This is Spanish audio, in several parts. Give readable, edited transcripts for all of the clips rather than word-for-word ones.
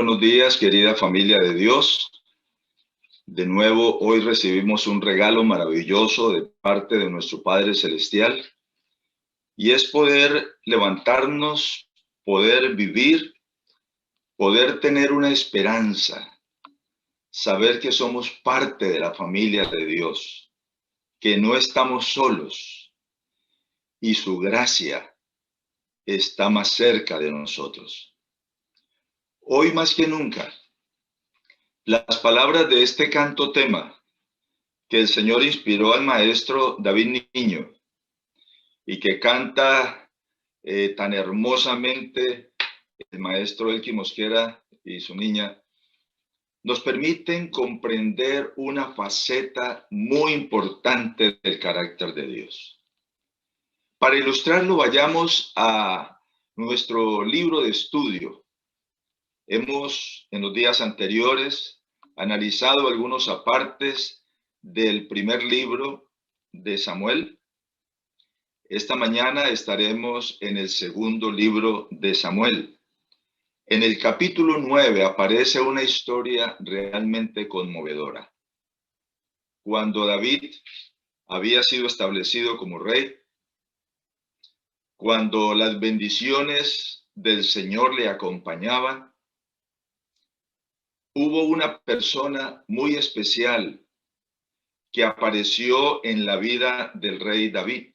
buenos días, querida familia de Dios. De nuevo, hoy recibimos un regalo maravilloso de parte de nuestro Padre Celestial, y es poder levantarnos, poder vivir, poder tener una esperanza, saber que somos parte de la familia de Dios, que no estamos solos y su gracia está más cerca de nosotros. Hoy más que nunca, las palabras de este canto tema que el Señor inspiró al maestro David Niño y que canta tan hermosamente el maestro Elki Mosquera y su niña, nos permiten comprender una faceta muy importante del carácter de Dios. Para ilustrarlo, vayamos a nuestro libro de estudio. Hemos, en los días anteriores, analizado algunos apartes del primer libro de Samuel. Esta mañana estaremos en el segundo libro de Samuel. En el capítulo 9 aparece una historia realmente conmovedora. Cuando David había sido establecido como rey, cuando las bendiciones del Señor le acompañaban, hubo una persona muy especial que apareció en la vida del rey David.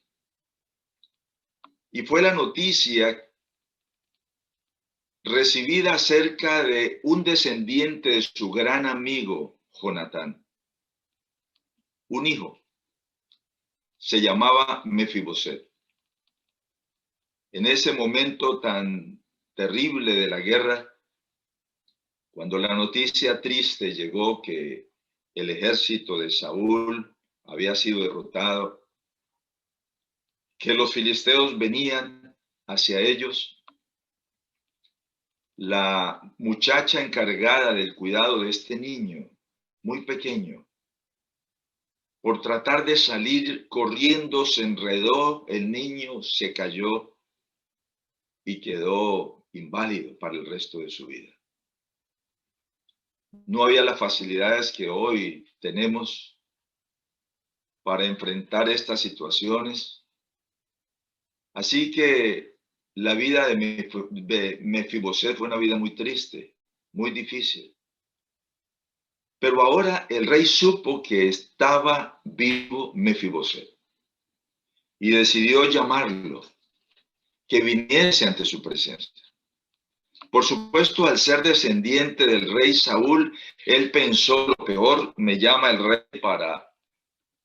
Y fue la noticia recibida acerca de un descendiente de su gran amigo, Jonatán. Un hijo. Se llamaba Mefiboset. En ese momento tan terrible de la guerra, cuando la noticia triste llegó que el ejército de Saúl había sido derrotado, que los filisteos venían hacia ellos, la muchacha encargada del cuidado de este niño, muy pequeño, por tratar de salir corriendo, se enredó, el niño se cayó y quedó inválido para el resto de su vida. No había las facilidades que hoy tenemos para enfrentar estas situaciones. Así que la vida de Mefiboset fue una vida muy triste, muy difícil. Pero ahora el rey supo que estaba vivo Mefiboset y decidió llamarlo, que viniese ante su presencia. Por supuesto, al ser descendiente del rey Saúl, él pensó lo peor: me llama el rey para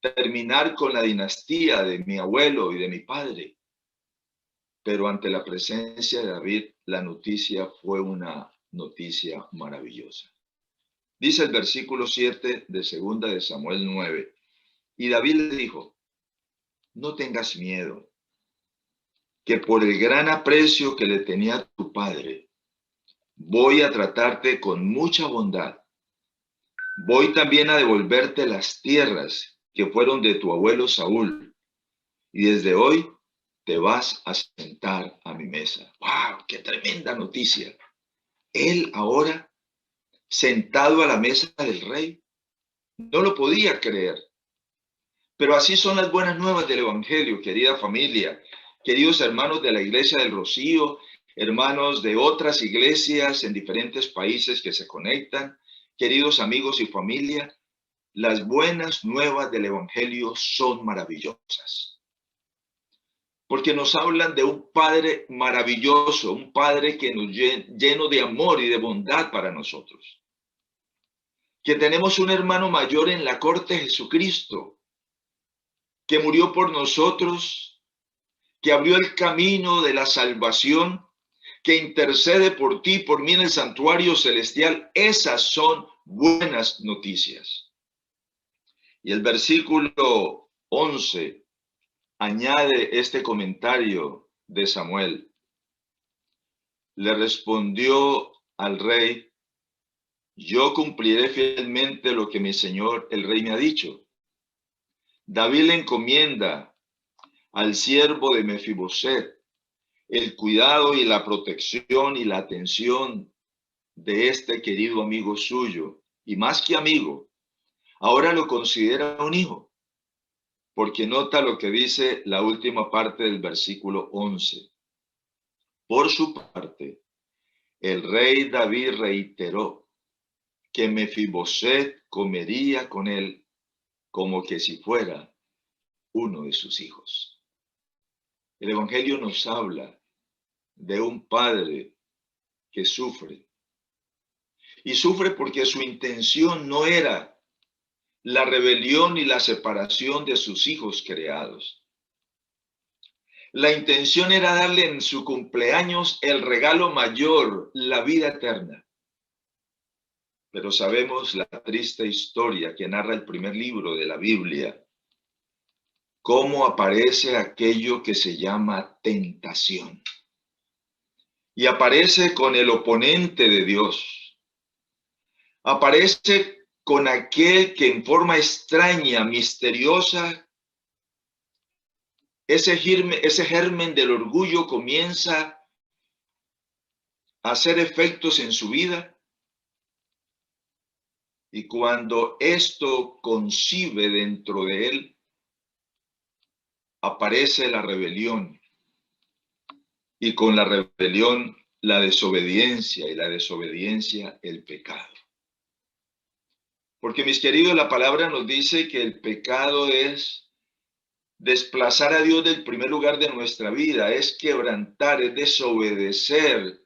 terminar con la dinastía de mi abuelo y de mi padre. Pero ante la presencia de David, la noticia fue una noticia maravillosa. Dice el versículo 7 de 2 de Samuel 9. Y David le dijo: no tengas miedo, que por el gran aprecio que le tenía a tu padre, voy a tratarte con mucha bondad. Voy también a devolverte las tierras que fueron de tu abuelo Saúl, y desde hoy te vas a sentar a mi mesa. ¡Wow! ¡Qué tremenda noticia! Él ahora, sentado a la mesa del rey, no lo podía creer. Pero así son las buenas nuevas del Evangelio, querida familia, queridos hermanos de la Iglesia del Rocío, hermanos de otras iglesias en diferentes países que se conectan, queridos amigos y familia. Las buenas nuevas del Evangelio son maravillosas, porque nos hablan de un Padre maravilloso, un Padre que nos lleno de amor y de bondad para nosotros, que tenemos un hermano mayor en la corte, Jesucristo, que murió por nosotros, que abrió el camino de la salvación, que intercede por ti, por mí en el santuario celestial. Esas son buenas noticias. Y el versículo 11 añade este comentario de Samuel. Le respondió al rey: yo cumpliré fielmente lo que mi señor el rey me ha dicho. David le encomienda al siervo de Mefiboset el cuidado y la protección y la atención de este querido amigo suyo, y más que amigo, ahora lo considera un hijo, porque nota lo que dice la última parte del versículo 11. Por su parte, el rey David reiteró que Mefiboset comería con él como que si fuera uno de sus hijos. El Evangelio nos habla de un padre que sufre. Y sufre porque su intención no era la rebelión y la separación de sus hijos creados. La intención era darle en su cumpleaños el regalo mayor, la vida eterna. Pero sabemos la triste historia que narra el primer libro de la Biblia, cómo aparece aquello que se llama tentación. Y aparece con el oponente de Dios. Aparece con aquel que en forma extraña, misteriosa, ese germen del orgullo comienza a hacer efectos en su vida. Y cuando esto concibe dentro de él, aparece la rebelión. Y con la rebelión, la desobediencia, y la desobediencia, el pecado. Porque, mis queridos, la palabra nos dice que el pecado es desplazar a Dios del primer lugar de nuestra vida, es quebrantar, es desobedecer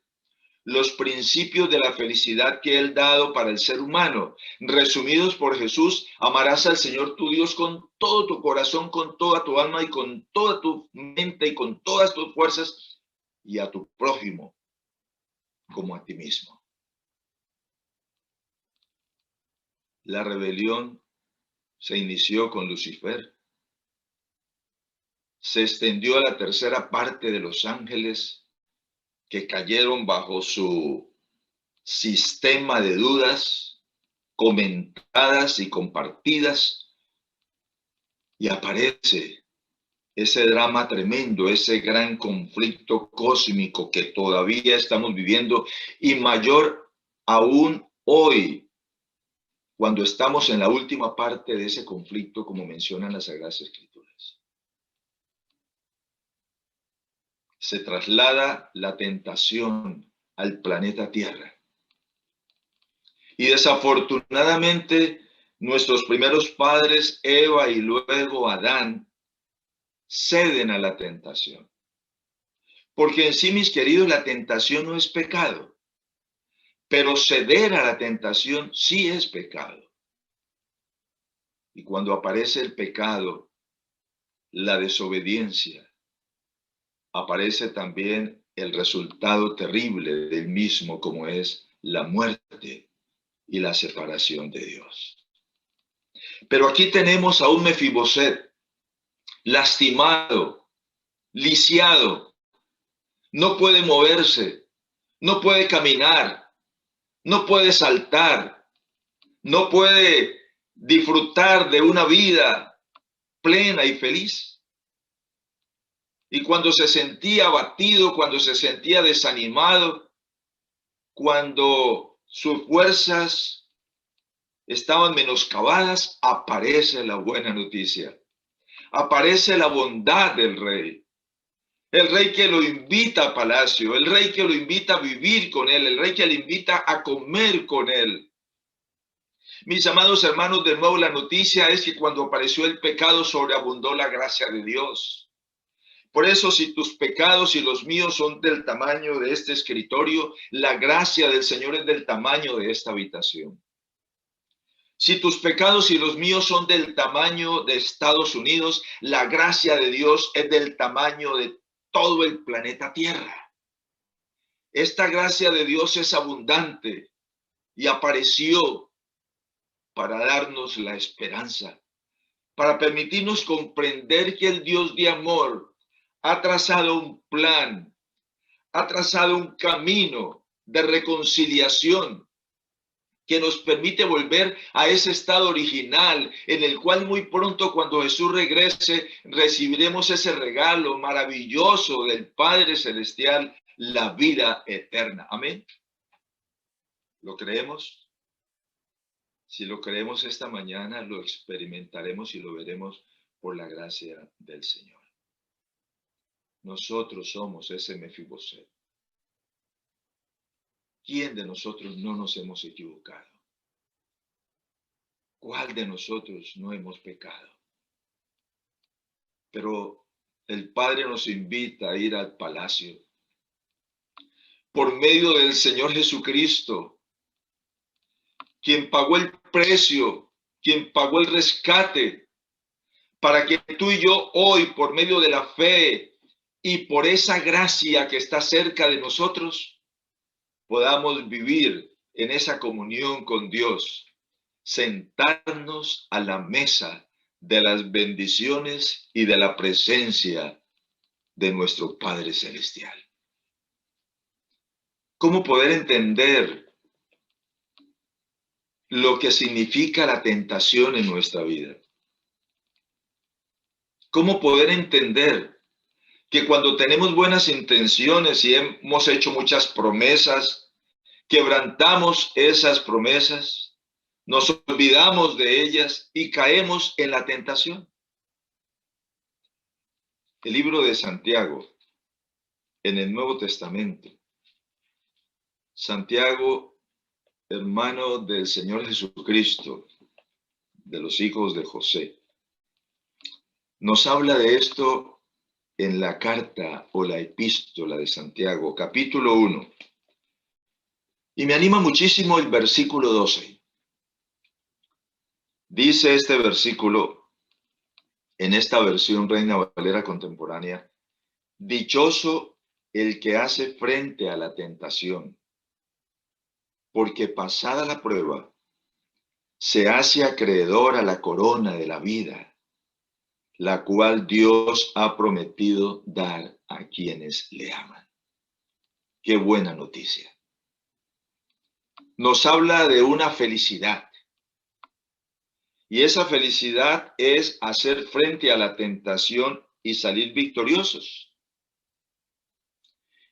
los principios de la felicidad que Él ha dado para el ser humano, resumidos por Jesús: amarás al Señor tu Dios con todo tu corazón, con toda tu alma y con toda tu mente y con todas tus fuerzas, y a tu prójimo como a ti mismo. La rebelión se inició con Lucifer, se extendió a la tercera parte de los ángeles que cayeron bajo su sistema de dudas comentadas y compartidas, y aparece ese drama tremendo, ese gran conflicto cósmico que todavía estamos viviendo, y mayor aún hoy, cuando estamos en la última parte de ese conflicto, como mencionan las Sagradas Escrituras. Se traslada la tentación al planeta Tierra. Y desafortunadamente, nuestros primeros padres, Eva y luego Adán, ceden a la tentación. Porque en sí, mis queridos, la tentación no es pecado, pero ceder a la tentación sí es pecado. Y cuando aparece el pecado, la desobediencia, aparece también el resultado terrible del mismo, como es la muerte y la separación de Dios. Pero aquí tenemos a un Mefiboset lastimado, lisiado, no puede moverse, no puede caminar, no puede saltar, no puede disfrutar de una vida plena y feliz. Y cuando se sentía abatido, cuando se sentía desanimado, cuando sus fuerzas estaban menoscabadas, aparece la buena noticia. Aparece la bondad del rey. El rey que lo invita a palacio, el rey que lo invita a vivir con él, el rey que le invita a comer con él. Mis amados hermanos, de nuevo la noticia es que cuando apareció el pecado, sobreabundó la gracia de Dios. Por eso, si tus pecados y los míos son del tamaño de este escritorio, la gracia del Señor es del tamaño de esta habitación. Si tus pecados y los míos son del tamaño de Estados Unidos, la gracia de Dios es del tamaño de todo el planeta Tierra. Esta gracia de Dios es abundante y apareció para darnos la esperanza, para permitirnos comprender que el Dios de amor ha trazado un plan, ha trazado un camino de reconciliación que nos permite volver a ese estado original, en el cual muy pronto, cuando Jesús regrese, recibiremos ese regalo maravilloso del Padre Celestial, la vida eterna. Amén. ¿Lo creemos? Si lo creemos esta mañana, lo experimentaremos y lo veremos por la gracia del Señor. Nosotros somos ese Mefiboset. ¿Quién de nosotros no nos hemos equivocado? ¿Cuál de nosotros no hemos pecado? Pero el Padre nos invita a ir al palacio por medio del Señor Jesucristo, quien pagó el precio, quien pagó el rescate, para que tú y yo hoy, por medio de la fe y por esa gracia que está cerca de nosotros, podamos vivir en esa comunión con Dios, sentarnos a la mesa de las bendiciones y de la presencia de nuestro Padre Celestial. ¿Cómo poder entender lo que significa la tentación en nuestra vida? ¿Cómo poder entender que cuando tenemos buenas intenciones y hemos hecho muchas promesas, quebrantamos esas promesas, nos olvidamos de ellas y caemos en la tentación? El libro de Santiago, en el Nuevo Testamento. Santiago, hermano del Señor Jesucristo, de los hijos de José, nos habla de esto en la carta o la epístola de Santiago, capítulo 1. Y me anima muchísimo el versículo 12. Dice este versículo, en esta versión Reina Valera contemporánea: dichoso el que hace frente a la tentación, porque pasada la prueba, se hace acreedor a la corona de la vida, la cual Dios ha prometido dar a quienes le aman. Qué buena noticia. Nos habla de una felicidad. Y esa felicidad es hacer frente a la tentación y salir victoriosos.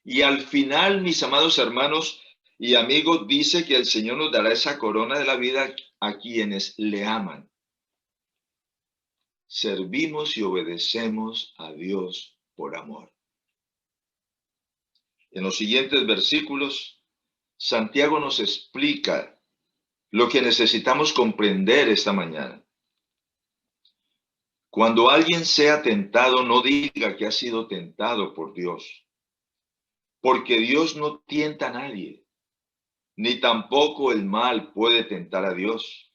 Y al final, mis amados hermanos y amigos, dice que el Señor nos dará esa corona de la vida a quienes le aman. Servimos y obedecemos a Dios por amor. En los siguientes versículos, Santiago nos explica lo que necesitamos comprender esta mañana. Cuando alguien sea tentado, no diga que ha sido tentado por Dios, porque Dios no tienta a nadie, ni tampoco el mal puede tentar a Dios.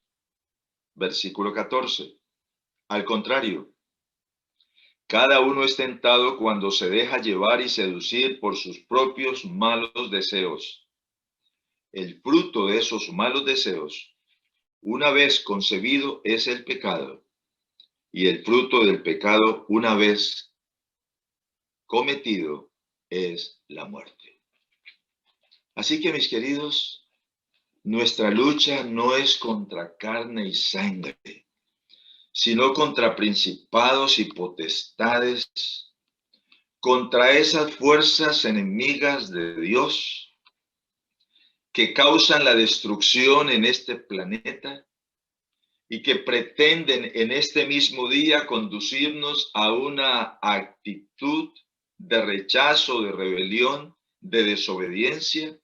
Versículo 14. Al contrario, cada uno es tentado cuando se deja llevar y seducir por sus propios malos deseos. El fruto de esos malos deseos, una vez concebido, es el pecado, y el fruto del pecado, una vez cometido, es la muerte. Así que, mis queridos, nuestra lucha no es contra carne y sangre, sino contra principados y potestades, contra esas fuerzas enemigas de Dios que causan la destrucción en este planeta y que pretenden en este mismo día conducirnos a una actitud de rechazo, de rebelión, de desobediencia,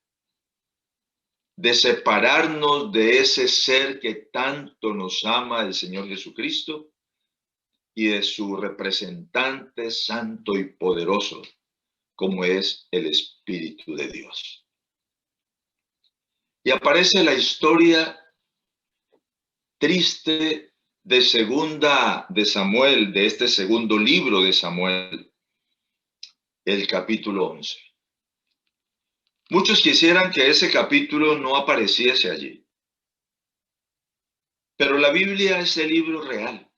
de separarnos de ese ser que tanto nos ama, el Señor Jesucristo, y de su representante santo y poderoso, como es el Espíritu de Dios. Y aparece la historia triste de segunda de Samuel, de este segundo libro de Samuel, el capítulo 11. Muchos quisieran que ese capítulo no apareciese allí, pero la Biblia es el libro real,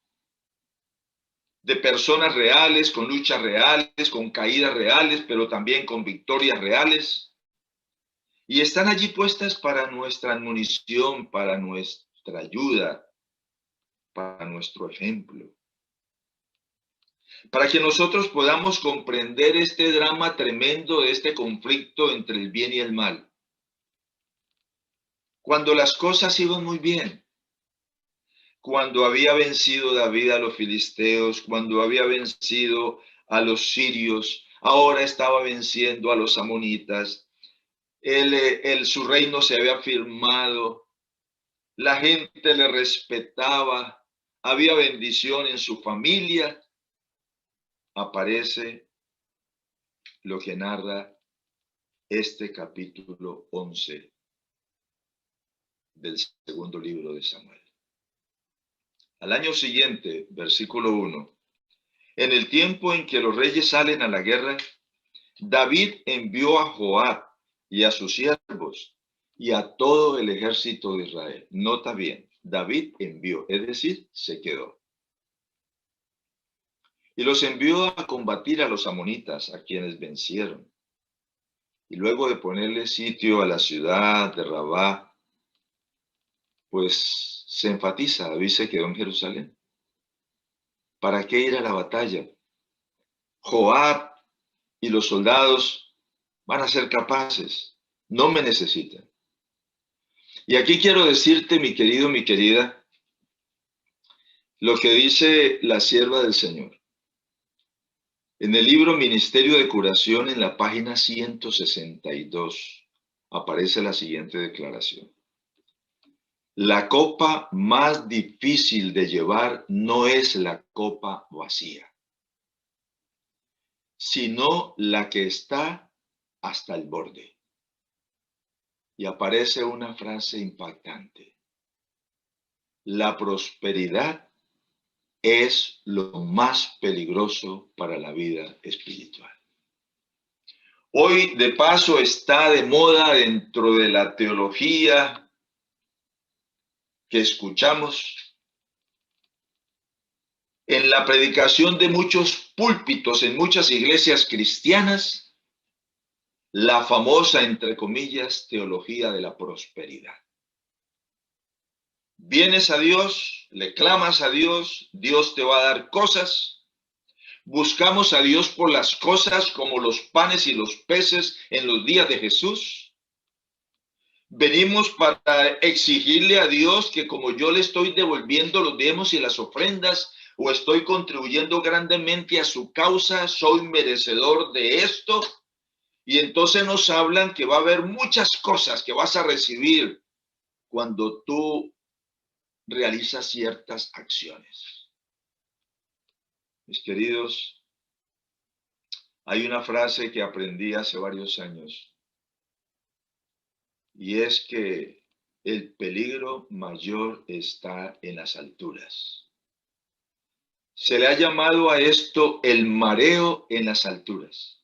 de personas reales, con luchas reales, con caídas reales, pero también con victorias reales, y están allí puestas para nuestra admonición, para nuestra ayuda, para nuestro ejemplo, para que nosotros podamos comprender este drama tremendo de este conflicto entre el bien y el mal. Cuando las cosas iban muy bien, cuando había vencido David a los filisteos, cuando había vencido a los sirios, ahora estaba venciendo a los amonitas, su reino se había firmado, la gente le respetaba, había bendición en su familia. Aparece lo que narra este capítulo 11 del segundo libro de Samuel. Al año siguiente, versículo 1, en el tiempo en que los reyes salen a la guerra, David envió a Joab y a sus siervos y a todo el ejército de Israel. Nota bien, David envió, es decir, se quedó. Y los envió a combatir a los amonitas, a quienes vencieron. Y luego de ponerle sitio a la ciudad de Rabá, pues se enfatiza, David se quedó en Jerusalén. ¿Para qué ir a la batalla? Joab y los soldados van a ser capaces, no me necesitan. Y aquí quiero decirte, mi querido, mi querida, lo que dice la sierva del Señor. En el libro Ministerio de Curación, en la página 162, aparece la siguiente declaración. La copa más difícil de llevar no es la copa vacía, sino la que está hasta el borde. Y aparece una frase impactante. La prosperidad es lo más peligroso para la vida espiritual. Hoy, de paso, está de moda dentro de la teología que escuchamos, en la predicación de muchos púlpitos, en muchas iglesias cristianas, la famosa, entre comillas, teología de la prosperidad. Vienes a Dios, le clamas a Dios, Dios te va a dar cosas. Buscamos a Dios por las cosas como los panes y los peces en los días de Jesús. Venimos para exigirle a Dios que como yo le estoy devolviendo los diezmos y las ofrendas o estoy contribuyendo grandemente a su causa, soy merecedor de esto. Y entonces nos hablan que va a haber muchas cosas que vas a recibir cuando tú realizas ciertas acciones. Mis queridos, hay una frase que aprendí hace varios años y es que el peligro mayor está en las alturas. Se le ha llamado a esto el mareo en las alturas,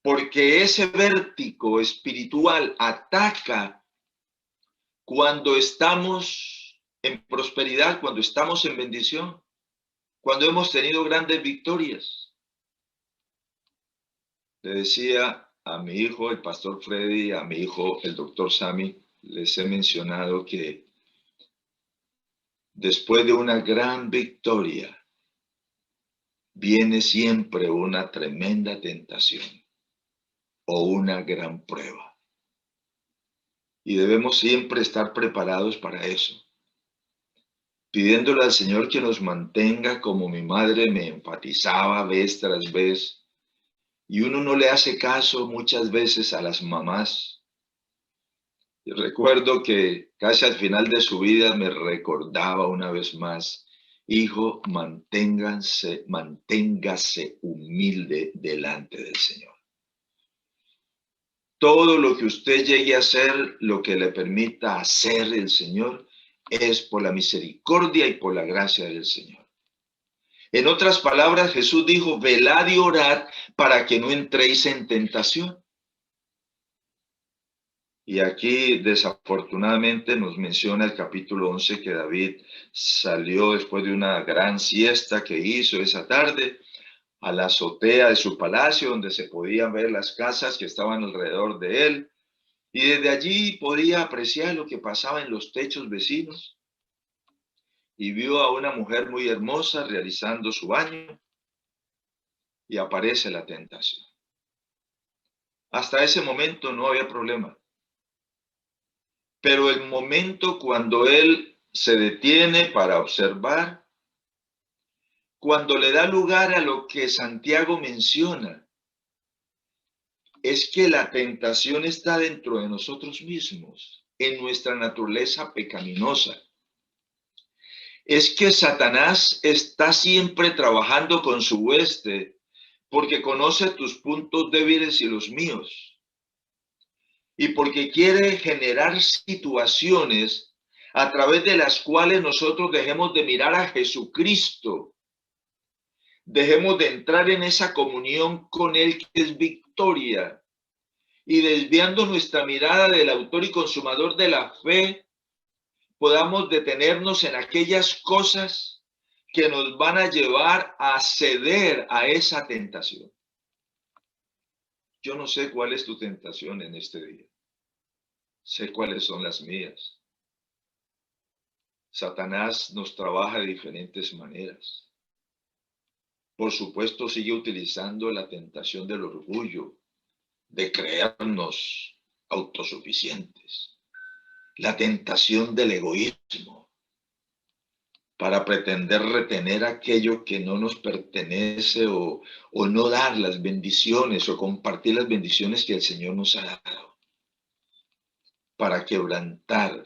porque ese vértigo espiritual ataca cuando estamos en prosperidad, cuando estamos en bendición, cuando hemos tenido grandes victorias. Le decía a mi hijo, el pastor Freddy, a mi hijo, el doctor Sammy, les he mencionado que después de una gran victoria, viene siempre una tremenda tentación o una gran prueba. Y debemos siempre estar preparados para eso, pidiéndole al Señor que nos mantenga como mi madre me enfatizaba vez tras vez. Y uno no le hace caso muchas veces a las mamás. Yo recuerdo que casi al final de su vida me recordaba una vez más, hijo, manténgase humilde delante del Señor. Todo lo que usted llegue a hacer, lo que le permita hacer el Señor, es por la misericordia y por la gracia del Señor. En otras palabras, Jesús dijo, velad y orad para que no entréis en tentación. Y aquí desafortunadamente nos menciona el capítulo 11 que David salió después de una gran siesta que hizo esa tarde a la azotea de su palacio donde se podían ver las casas que estaban alrededor de él y desde allí podía apreciar lo que pasaba en los techos vecinos y vio a una mujer muy hermosa realizando su baño y aparece la tentación. Hasta ese momento no había problema. Pero el momento cuando él se detiene para observar, cuando le da lugar a lo que Santiago menciona, es que la tentación está dentro de nosotros mismos, en nuestra naturaleza pecaminosa. Es que Satanás está siempre trabajando con su hueste, porque conoce tus puntos débiles y los míos. Y porque quiere generar situaciones a través de las cuales nosotros dejemos de mirar a Jesucristo, dejemos de entrar en esa comunión con Él que es victoria, y desviando nuestra mirada del autor y consumador de la fe, podamos detenernos en aquellas cosas que nos van a llevar a ceder a esa tentación. Yo no sé cuál es tu tentación en este día. Sé cuáles son las mías. Satanás nos trabaja de diferentes maneras. Por supuesto, sigue utilizando la tentación del orgullo, de creernos autosuficientes, la tentación del egoísmo, para pretender retener aquello que no nos pertenece o no dar las bendiciones o compartir las bendiciones que el Señor nos ha dado, para quebrantar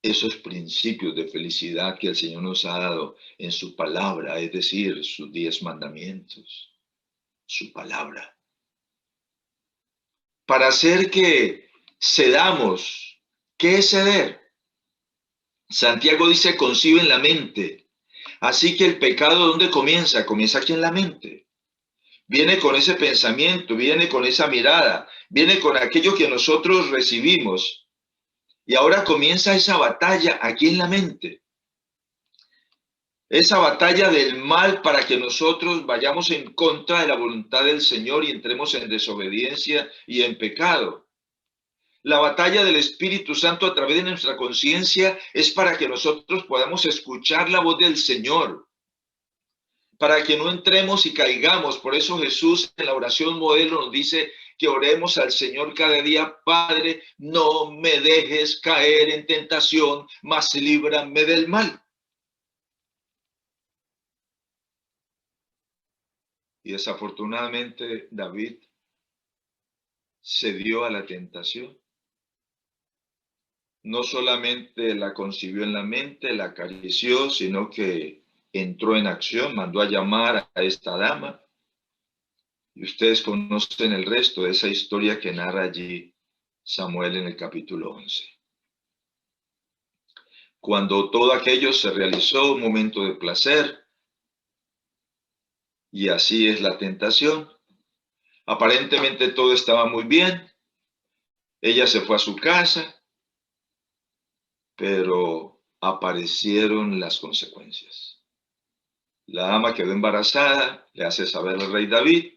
esos principios de felicidad que el Señor nos ha dado en su palabra, es decir, sus 10 mandamientos, su palabra. Para hacer que cedamos. ¿Qué es ceder? Santiago dice, concibe en la mente. Así que el pecado, ¿dónde comienza? Comienza aquí en la mente. Viene con ese pensamiento, viene con esa mirada, viene con aquello que nosotros recibimos. Y ahora comienza esa batalla aquí en la mente. Esa batalla del mal para que nosotros vayamos en contra de la voluntad del Señor y entremos en desobediencia y en pecado. La batalla del Espíritu Santo a través de nuestra conciencia es para que nosotros podamos escuchar la voz del Señor, para que no entremos y caigamos. Por eso Jesús en la oración modelo nos dice que oremos al Señor cada día: Padre, no me dejes caer en tentación, mas líbrame del mal. Y desafortunadamente David cedió a la tentación. No solamente la concibió en la mente, la acarició, sino que entró en acción, mandó a llamar a esta dama. Y ustedes conocen el resto de esa historia que narra allí Samuel en el capítulo 11. Cuando todo aquello se realizó, un momento de placer, y así es la tentación. Aparentemente todo estaba muy bien. Ella se fue a su casa, pero aparecieron las consecuencias. La dama quedó embarazada, le hace saber al rey David,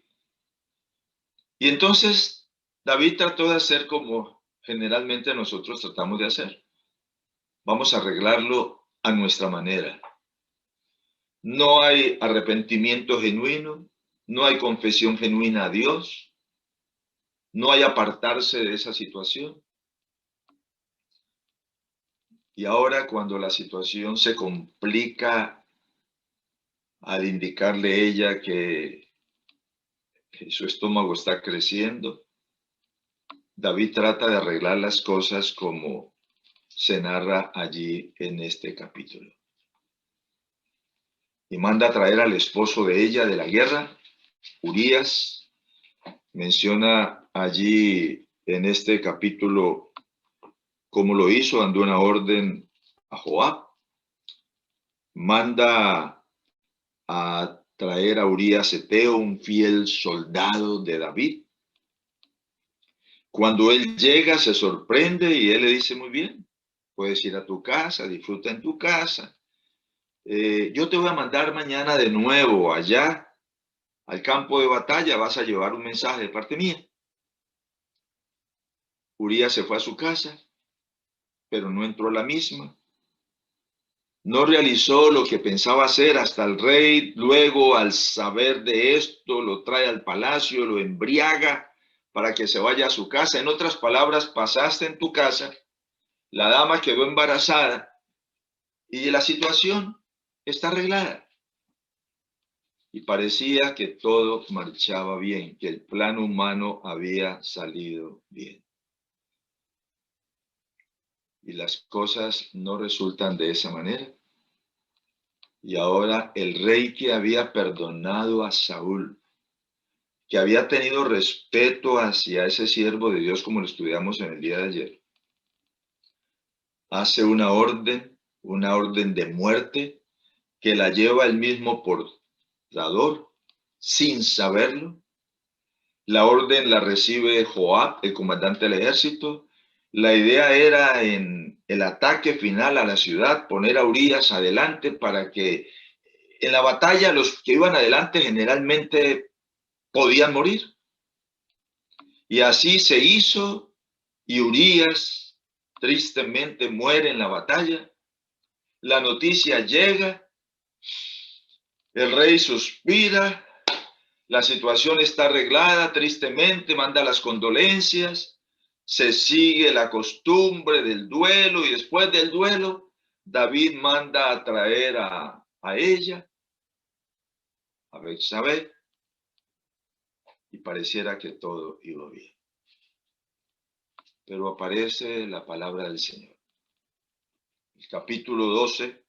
y entonces David trató de hacer como generalmente nosotros tratamos de hacer. Vamos a arreglarlo a nuestra manera. No hay arrepentimiento genuino, no hay confesión genuina a Dios, no hay apartarse de esa situación. Y ahora cuando la situación se complica, al indicarle ella que su estómago está creciendo, David trata de arreglar las cosas como se narra allí en este capítulo. Y manda a traer al esposo de ella de la guerra, Urías. Menciona allí en este capítulo cómo lo hizo, dando una orden a Joab. Manda a traer a Urías Eteo, un fiel soldado de David. Cuando él llega, se sorprende y él le dice: muy bien, puedes ir a tu casa, disfruta en tu casa. Yo te voy a mandar mañana de nuevo allá al campo de batalla, vas a llevar un mensaje de parte mía. Urías se fue a su casa, pero no entró a la misma. No realizó lo que pensaba hacer hasta el rey. Luego, al saber de esto, lo trae al palacio, lo embriaga para que se vaya a su casa. En otras palabras, pasaste en tu casa La dama quedó embarazada y la situación está arreglada. Y parecía que todo marchaba bien, que el plan humano había salido bien. Y las cosas no resultan de esa manera. Y ahora el rey que había perdonado a Saúl, que había tenido respeto hacia ese siervo de Dios, como lo estudiamos en el día de ayer, hace una orden de muerte, que la lleva el mismo portador sin saberlo. La orden la recibe Joab, el comandante del ejército. La idea era en el ataque final a la ciudad poner a Urías adelante para que en la batalla los que iban adelante generalmente podían morir. Y así se hizo, y Urías tristemente muere en la batalla. La noticia llega, el rey suspira, la situación está arreglada, tristemente manda las condolencias, se sigue la costumbre del duelo, y después del duelo David manda a traer a ella, a Betsabé, y pareciera que todo iba bien. Pero aparece la palabra del Señor. El capítulo 12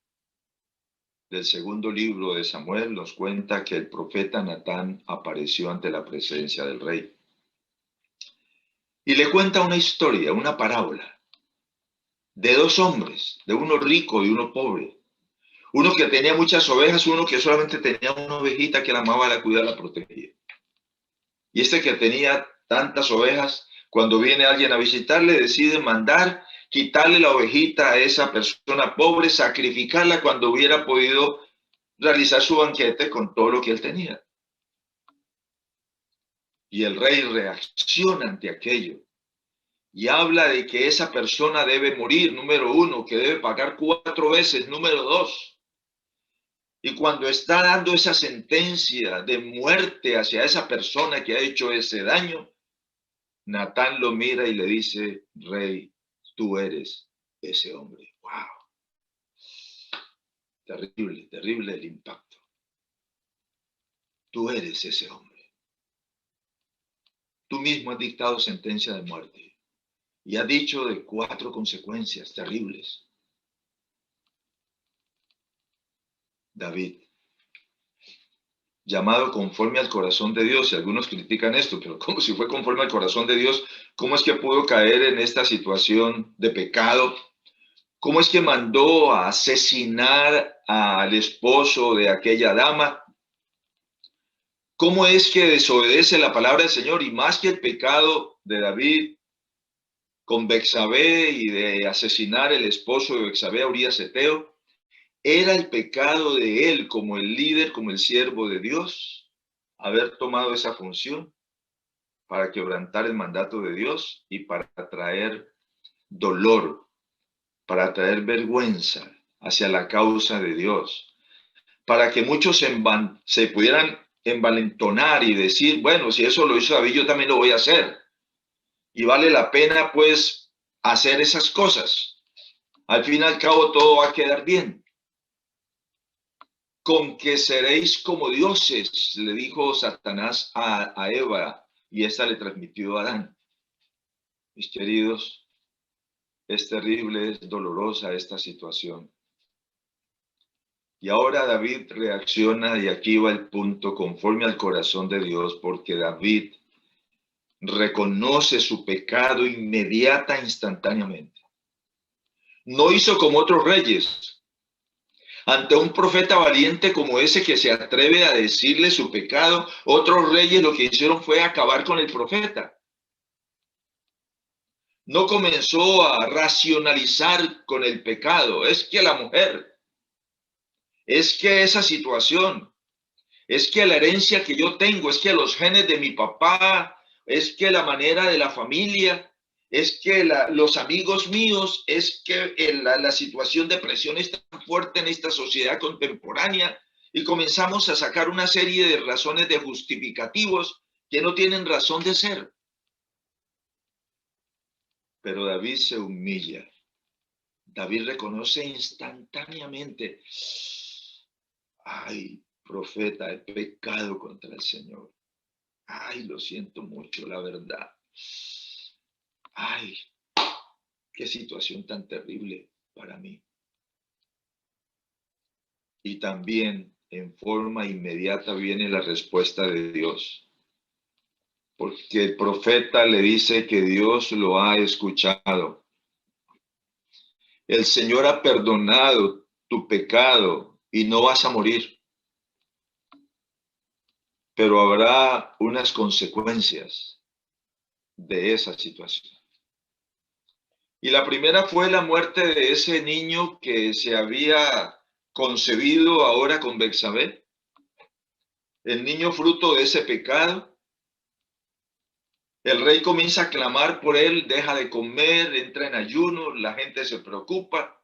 del segundo libro de Samuel nos cuenta que el profeta Natán apareció ante la presencia del rey. Y le cuenta una historia, una parábola, de dos hombres, de uno rico y uno pobre. Uno que tenía muchas ovejas, uno que solamente tenía una ovejita que la amaba, la cuidaba, la protegía. Y este que tenía tantas ovejas, cuando viene alguien a visitarle, decide mandar quitarle la ovejita a esa persona pobre, sacrificarla cuando hubiera podido realizar su banquete con todo lo que él tenía. Y el rey reacciona ante aquello y habla de que esa persona debe morir, número uno, que debe pagar 4 veces, número 2. Y cuando está dando esa sentencia de muerte hacia esa persona que ha hecho ese daño, Natán lo mira y le dice: rey, tú eres ese hombre. ¡Wow! Terrible, terrible el impacto. Tú eres ese hombre. Tú mismo has dictado sentencia de muerte y has dicho de 4 consecuencias terribles. David, llamado conforme al corazón de Dios, y algunos critican esto, pero como si fue conforme al corazón de Dios, ¿cómo es que pudo caer en esta situación de pecado? ¿Cómo es que mandó a asesinar al esposo de aquella dama? ¿Cómo es que desobedece la palabra del Señor? Y más que el pecado de David con Betsabé y de asesinar el esposo de Betsabé, a Urías Eteo, era el pecado de él como el líder, como el siervo de Dios, haber tomado esa función para quebrantar el mandato de Dios y para traer dolor, para traer vergüenza hacia la causa de Dios, para que muchos se pudieran envalentonar y decir: bueno, si eso lo hizo David, yo también lo voy a hacer. Y vale la pena, pues, hacer esas cosas. Al fin y al cabo, todo va a quedar bien. Con que seréis como dioses, le dijo Satanás a Eva, y esta le transmitió a Adán. Mis queridos, es terrible, es dolorosa esta situación. Y ahora David reacciona, y aquí va el punto, conforme al corazón de Dios, porque David reconoce su pecado instantáneamente. No hizo como otros reyes. Ante un profeta valiente como ese que se atreve a decirle su pecado, otros reyes lo que hicieron fue acabar con el profeta. No comenzó a racionalizar con el pecado. Es que la mujer, es que esa situación, es que la herencia que yo tengo, es que los genes de mi papá, es que la manera de la familia, es que los amigos míos, es que la situación de presión es tan fuerte en esta sociedad contemporánea, y comenzamos a sacar una serie de razones, de justificativos que no tienen razón de ser. Pero David se humilla David reconoce instantáneamente, ay, profeta, he pecado contra el Señor. Ay, lo siento mucho, la verdad. Ay, qué situación tan terrible para mí. Y también en forma inmediata viene la respuesta de Dios. Porque el profeta le dice que Dios lo ha escuchado. El Señor ha perdonado tu pecado y no vas a morir. Pero habrá unas consecuencias de esa situación. Y la primera fue la muerte de ese niño que se había concebido ahora con Betsabé. El niño fruto de ese pecado. El rey comienza a clamar por él, deja de comer, entra en ayuno, la gente se preocupa.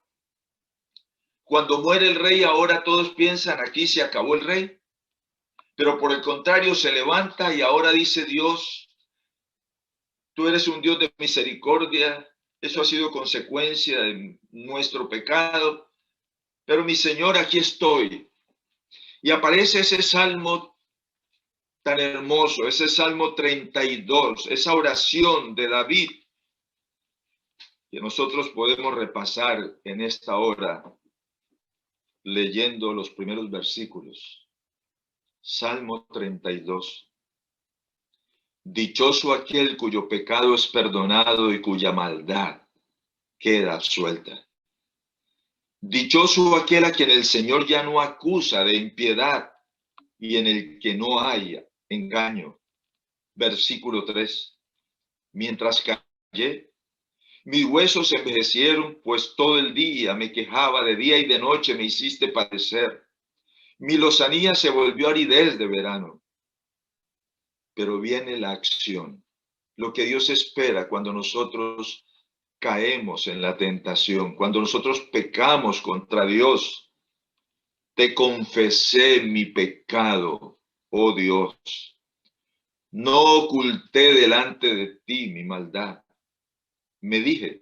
Cuando muere el rey, ahora todos piensan, aquí se acabó el rey. Pero por el contrario, se levanta y ahora dice Dios, tú eres un Dios de misericordia, eso ha sido consecuencia de nuestro pecado, pero mi Señor, aquí estoy. Y aparece ese salmo tan hermoso, ese Salmo 32, esa oración de David, que nosotros podemos repasar en esta hora, leyendo los primeros versículos. Salmo 32. Dichoso aquel cuyo pecado es perdonado y cuya maldad queda absuelta. Dichoso aquel a quien el Señor ya no acusa de impiedad y en el que no haya engaño. Versículo 3. Mientras callé, mis huesos envejecieron, pues todo el día me quejaba, de día y de noche me hiciste padecer. Mi lozanía se volvió aridez de verano. Pero viene la acción, lo que Dios espera cuando nosotros caemos en la tentación, cuando nosotros pecamos contra Dios. Te confesé mi pecado, oh Dios. No oculté delante de ti mi maldad. Me dije,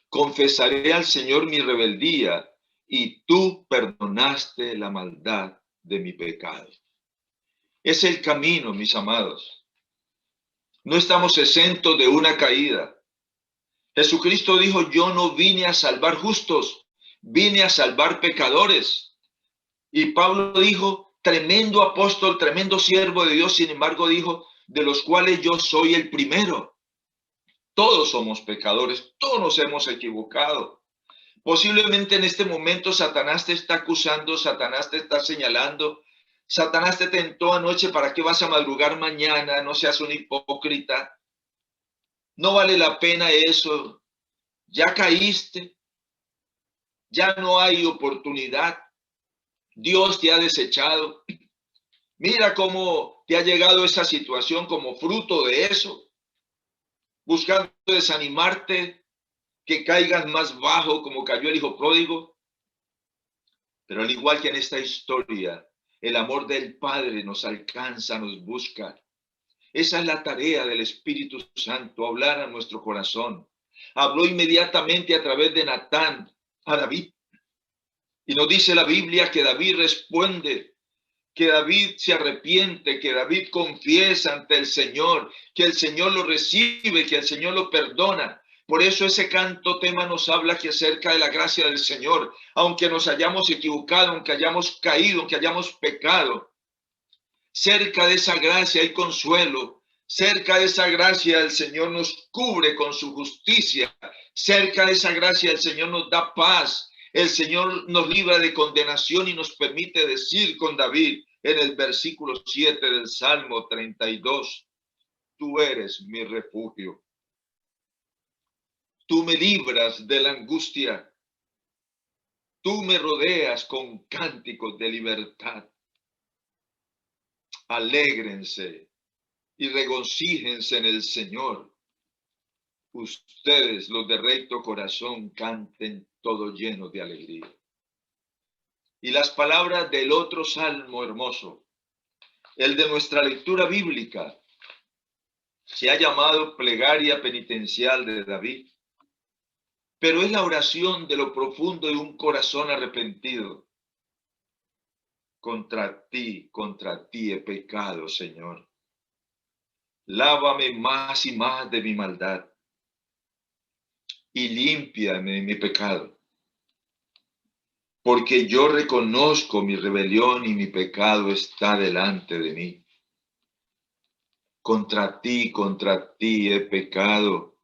confesaré al Señor mi rebeldía y tú perdonaste la maldad de mi pecado. Es el camino, mis amados. No estamos exentos de una caída. Jesucristo dijo, yo no vine a salvar justos, vine a salvar pecadores. Y Pablo dijo, tremendo apóstol, tremendo siervo de Dios, sin embargo dijo, de los cuales yo soy el primero. Todos somos pecadores, todos nos hemos equivocado. Posiblemente en este momento Satanás te está acusando, Satanás te está señalando, Satanás te tentó anoche, ¿para qué vas a madrugar mañana? No seas un hipócrita. No vale la pena eso. Ya caíste, ya no hay oportunidad. Dios te ha desechado. Mira cómo te ha llegado esa situación como fruto de eso, buscando desanimarte, que caigas más bajo como cayó el hijo pródigo. Pero al igual que en esta historia, el amor del Padre nos alcanza, nos busca. Esa es la tarea del Espíritu Santo, hablar a nuestro corazón. Habló inmediatamente a través de Natán a David. Y nos dice la Biblia que David responde, que David se arrepiente, que David confiesa ante el Señor, que el Señor lo recibe, que el Señor lo perdona. Por eso ese canto tema nos habla que acerca de la gracia del Señor, aunque nos hayamos equivocado, aunque hayamos caído, aunque hayamos pecado. Cerca de esa gracia hay consuelo. Cerca de esa gracia el Señor nos cubre con su justicia. Cerca de esa gracia el Señor nos da paz. El Señor nos libra de condenación y nos permite decir con David en el versículo 7 del Salmo 32, tú eres mi refugio. Tú me libras de la angustia. Tú me rodeas con cánticos de libertad. Alégrense y regocíjense en el Señor. Ustedes, los de recto corazón, canten todo lleno de alegría. Y las palabras del otro salmo hermoso, el de nuestra lectura bíblica, se ha llamado plegaria penitencial de David. pero es la oración de lo profundo de un corazón arrepentido. Contra ti he pecado, Señor. Lávame más y más de mi maldad y límpiame de mi pecado. Porque yo reconozco mi rebelión y mi pecado está delante de mí. Contra ti he pecado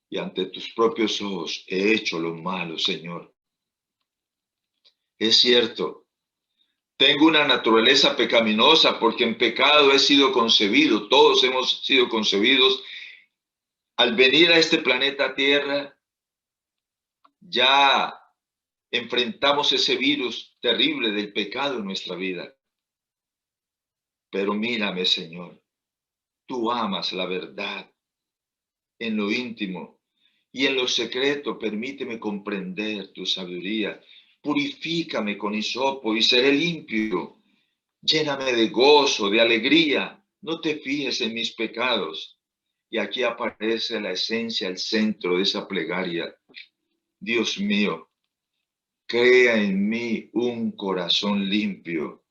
y ante tus propios ojos he hecho lo malo, Señor. Es cierto, tengo una naturaleza pecaminosa porque en pecado he sido concebido. Todos hemos sido concebidos. Al venir a este planeta Tierra, ya enfrentamos ese virus terrible del pecado en nuestra vida. Pero mírame, Señor, tú amas la verdad en lo íntimo y en lo secreto. Permíteme comprender tu sabiduría. Purifícame con hisopo y seré limpio. Lléname de gozo, de alegría. No te fijes en mis pecados. Y aquí aparece la esencia, el centro de esa plegaria. Dios mío, crea en mí un corazón limpio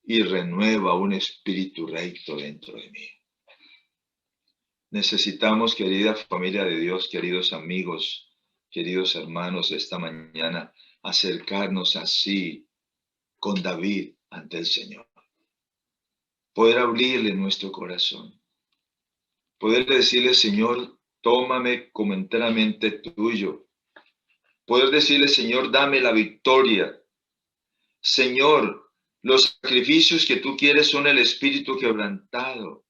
y renueva un espíritu recto dentro de mí. Necesitamos, querida familia de Dios, queridos amigos, queridos hermanos, esta mañana acercarnos así con David ante el Señor. Poder abrirle nuestro corazón. Poder decirle, Señor, tómame como enteramente tuyo. Poder decirle, Señor, dame la victoria. Señor, los sacrificios que tú quieres son el espíritu quebrantado.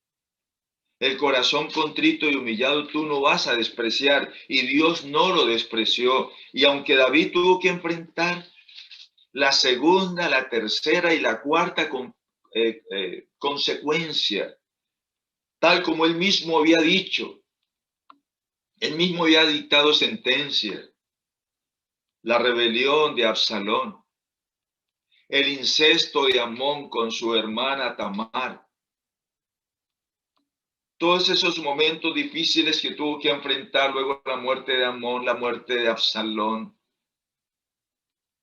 El corazón contrito y humillado tú no vas a despreciar, y Dios no lo despreció. Y aunque David tuvo que enfrentar la segunda, la tercera y la cuarta consecuencia, tal como él mismo había dicho, él mismo había dictado sentencia, la rebelión de Absalón, el incesto de Amón con su hermana Tamar, todos esos momentos difíciles que tuvo que enfrentar, luego la muerte de Amón, la muerte de Absalón.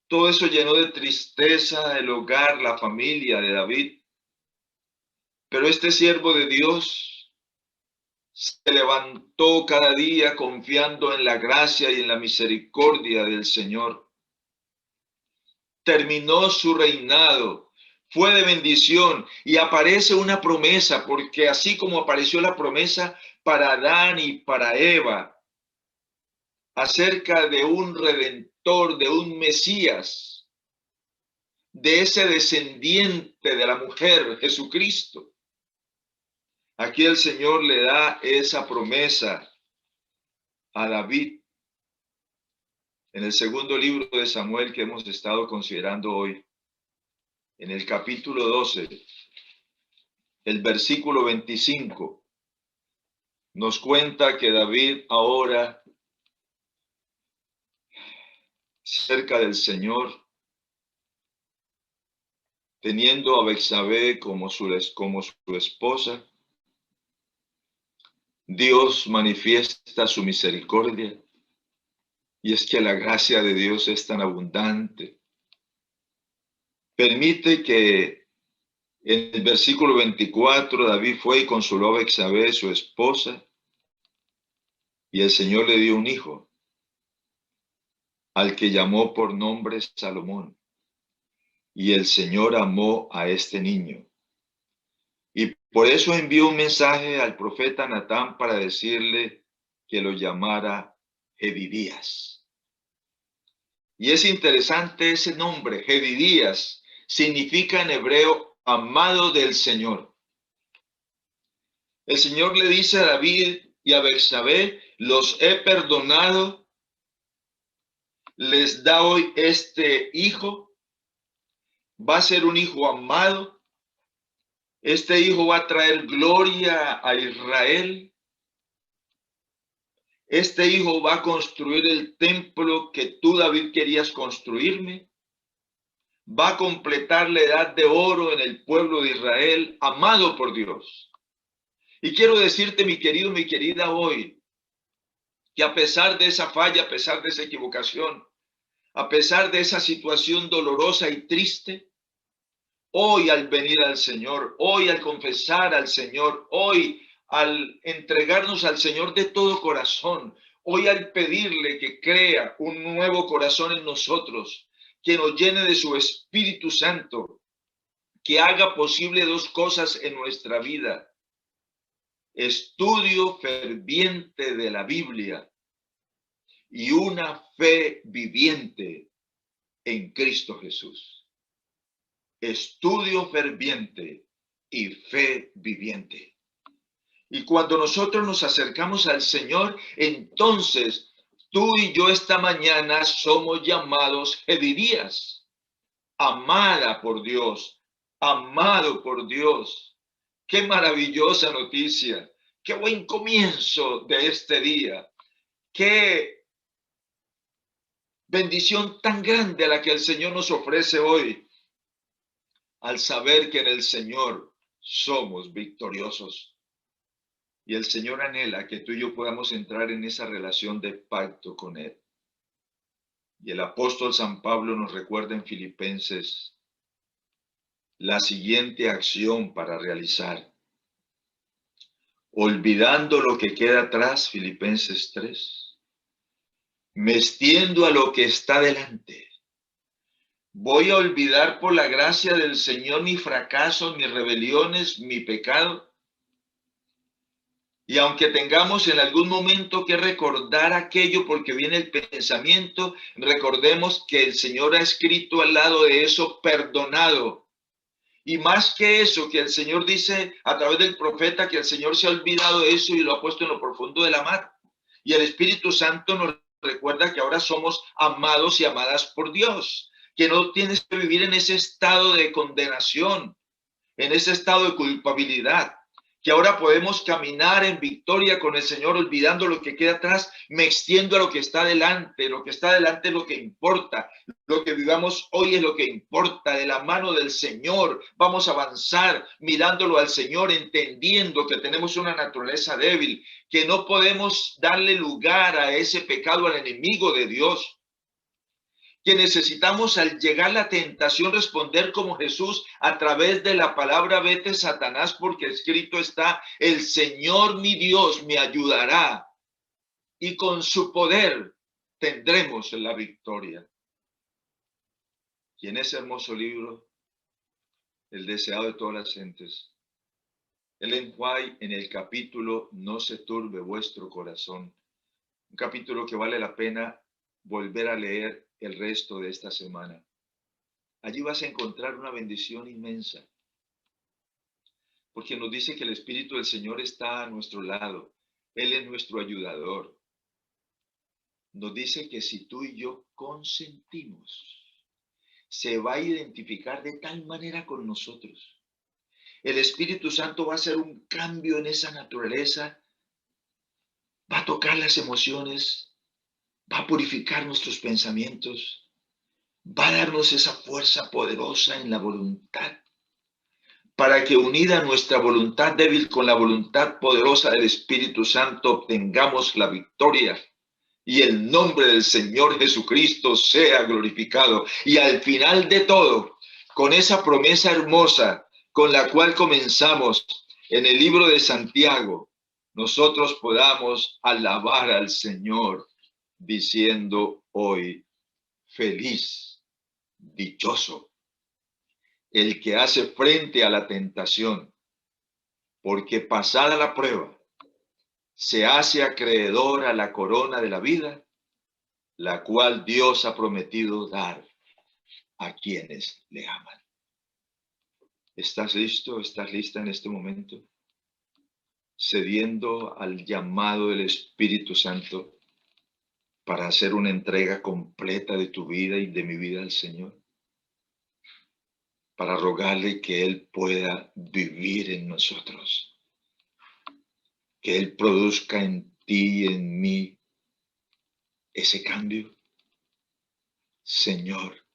Todo eso llenó de tristeza el hogar, la familia de David. Pero este siervo de Dios se levantó cada día confiando en la gracia y en la misericordia del Señor. Terminó su reinado, fue de bendición y aparece una promesa, porque así como apareció la promesa para Adán y para Eva, acerca de un redentor, de un Mesías, de ese descendiente de la mujer, Jesucristo. Aquí el Señor le da esa promesa a David en el segundo libro de Samuel que hemos estado considerando hoy, en el capítulo 12, el versículo 25, nos cuenta que David ahora, cerca del Señor, teniendo a Betsabé como su esposa, Dios manifiesta su misericordia, y es que la gracia de Dios es tan abundante. Permite que en el versículo 24 David fue y consoló a Betsabé, su esposa, y el Señor le dio un hijo, al que llamó por nombre Salomón. Y el Señor amó a este niño. Y por eso envió un mensaje al profeta Natán para decirle que lo llamara Jedidías. Y es interesante ese nombre, Jedidías, significa en hebreo amado del Señor. El Señor le dice a David y a Betsabé, los he perdonado, les da hoy este hijo, va a ser un hijo amado, este hijo va a traer gloria a Israel, este hijo va a construir el templo que tú, David, querías construirme, va a completar la edad de oro en el pueblo de Israel, amado por Dios. Y quiero decirte, mi querido, mi querida, hoy, que a pesar de esa falla, a pesar de esa equivocación, a pesar de esa situación dolorosa y triste, hoy al venir al Señor, hoy al confesar al Señor, hoy al entregarnos al Señor de todo corazón, hoy al pedirle que crea un nuevo corazón en nosotros, que nos llene de su Espíritu Santo, que haga posible dos cosas en nuestra vida: estudio ferviente de la Biblia y una fe viviente en Cristo Jesús. Estudio ferviente y fe viviente. Y cuando nosotros nos acercamos al Señor, entonces tú y yo esta mañana somos llamados Gedirías, amada por Dios, amado por Dios. Qué maravillosa noticia, qué buen comienzo de este día, qué bendición tan grande a la que el Señor nos ofrece hoy, al saber que en el Señor somos victoriosos. Y el Señor anhela que tú y yo podamos entrar en esa relación de pacto con Él. Y el apóstol San Pablo nos recuerda en Filipenses la siguiente acción para realizar. Olvidando lo que queda atrás, Filipenses 3, me extiendo a lo que está delante. Voy a olvidar por la gracia del Señor mi fracaso, mis rebeliones, mi pecado. Y aunque tengamos en algún momento que recordar aquello porque viene el pensamiento, recordemos que el Señor ha escrito al lado de eso, perdonado. Y más que eso, que el Señor dice a través del profeta que el Señor se ha olvidado de eso y lo ha puesto en lo profundo de la mar. Y el Espíritu Santo nos recuerda que ahora somos amados y amadas por Dios, que no tienes que vivir en ese estado de condenación, en ese estado de culpabilidad, que ahora podemos caminar en victoria con el Señor, olvidando lo que queda atrás. Me extiendo a lo que está delante. Lo que está delante es lo que importa. Lo que vivamos hoy es lo que importa. De la mano del Señor vamos a avanzar mirándolo al Señor, entendiendo que tenemos una naturaleza débil, que no podemos darle lugar a ese pecado, al enemigo de Dios, que necesitamos al llegar la tentación responder como Jesús a través de la palabra: vete Satanás, porque escrito está, el Señor mi Dios me ayudará y con su poder tendremos la victoria. Y en ese hermoso libro, El deseado de todas las gentes, Ellen White, en el capítulo No se turbe vuestro corazón, un capítulo que vale la pena volver a leer el resto de esta semana. Allí vas a encontrar una bendición inmensa, porque nos dice que el Espíritu del Señor está a nuestro lado. Él es nuestro ayudador. Nos dice que si tú y yo consentimos, se va a identificar de tal manera con nosotros. El Espíritu Santo va a hacer un cambio en esa naturaleza, va a tocar las emociones, va a purificar nuestros pensamientos, va a darnos esa fuerza poderosa en la voluntad, para que unida nuestra voluntad débil con la voluntad poderosa del Espíritu Santo obtengamos la victoria y el nombre del Señor Jesucristo sea glorificado. Y al final de todo, con esa promesa hermosa con la cual comenzamos en el libro de Santiago, nosotros podamos alabar al Señor diciendo hoy: feliz, dichoso el que hace frente a la tentación, porque pasada la prueba, se hace acreedor a la corona de la vida, la cual Dios ha prometido dar a quienes le aman. ¿Estás listo? ¿Estás lista en este momento? Cediendo al llamado del Espíritu Santo para hacer una entrega completa de tu vida y de mi vida al Señor, para rogarle que Él pueda vivir en nosotros, que Él produzca en ti y en mí ese cambio. Señor,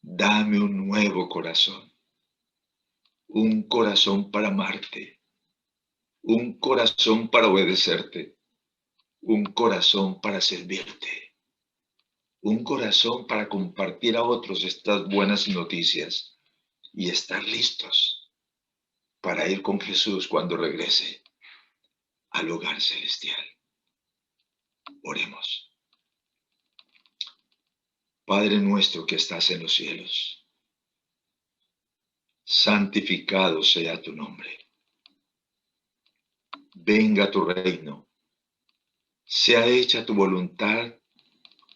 dame un nuevo corazón, un corazón para amarte, un corazón para obedecerte, un corazón para servirte, un corazón para compartir a otros estas buenas noticias y estar listos para ir con Jesús cuando regrese al hogar celestial. Oremos. Padre nuestro que estás en los cielos, santificado sea tu nombre. Venga tu reino. Sea hecha tu voluntad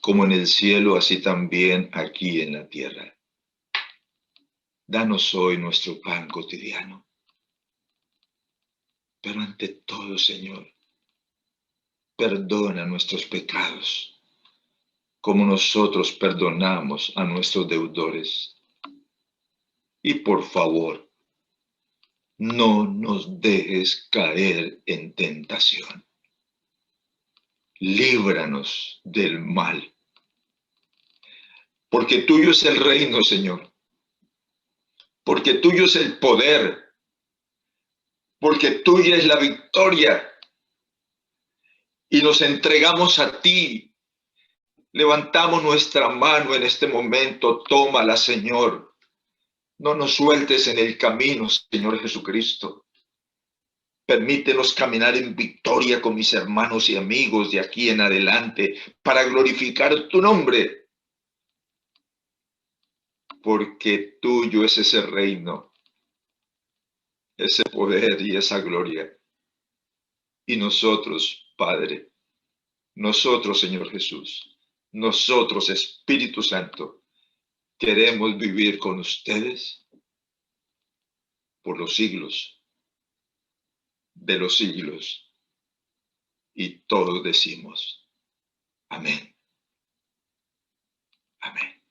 como en el cielo, así también aquí en la tierra. Danos hoy nuestro pan cotidiano. Pero ante todo, Señor, perdona nuestros pecados, como nosotros perdonamos a nuestros deudores. Y por favor, no nos dejes caer en tentación. Líbranos del mal. Porque tuyo es el reino, Señor. Porque tuyo es el poder. Porque tuya es la victoria. Y nos entregamos a ti. Levantamos nuestra mano en este momento. Tómala, Señor. No nos sueltes en el camino, Señor Jesucristo. Permítenos caminar en victoria con mis hermanos y amigos de aquí en adelante para glorificar tu nombre. Porque tuyo es ese reino, ese poder y esa gloria. Y nosotros, Padre, nosotros, Señor Jesús, nosotros, Espíritu Santo, queremos vivir con ustedes por los siglos de los siglos. Y todos decimos, amén.